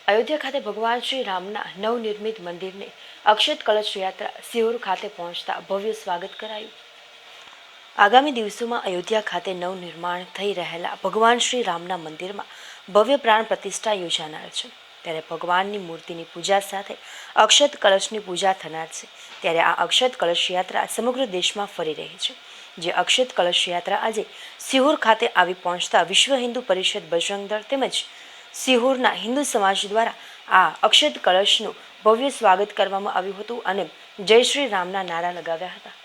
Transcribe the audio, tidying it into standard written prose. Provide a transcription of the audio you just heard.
અયોધ્યા ખાતે ભગવાન શ્રી રામના નવનિર્મિત મંદિરને અક્ષત કળશ યાત્રા સિહોર ખાતે પહોંચતા ભવ્ય સ્વાગત કરાયું। આગામી દિવસોમાં અયોધ્યા ખાતે નવનિર્માણ થઈ રહેલા ભગવાન શ્રી રામના મંદિરમાં ભવ્ય પ્રાણ પ્રતિષ્ઠા યોજાનાર છે। ત્યારે ભગવાનની મૂર્તિની પૂજા સાથે અક્ષત કળશની પૂજા થનાર છે। ત્યારે આ અક્ષત કળશ યાત્રા સમગ્ર દેશમાં ફરી રહી છે। જે અક્ષત કળશ યાત્રા આજે સિહોર ખાતે આવી પહોંચતા વિશ્વ હિન્દુ પરિષદ બજરંગ દળ તેમજ સિહોરના હિન્દુ સમાજ દ્વારા આ અક્ષત કળશનું ભવ્ય સ્વાગત કરવામાં આવ્યું હતું અને જય શ્રી રામના નારા લગાવ્યા હતા।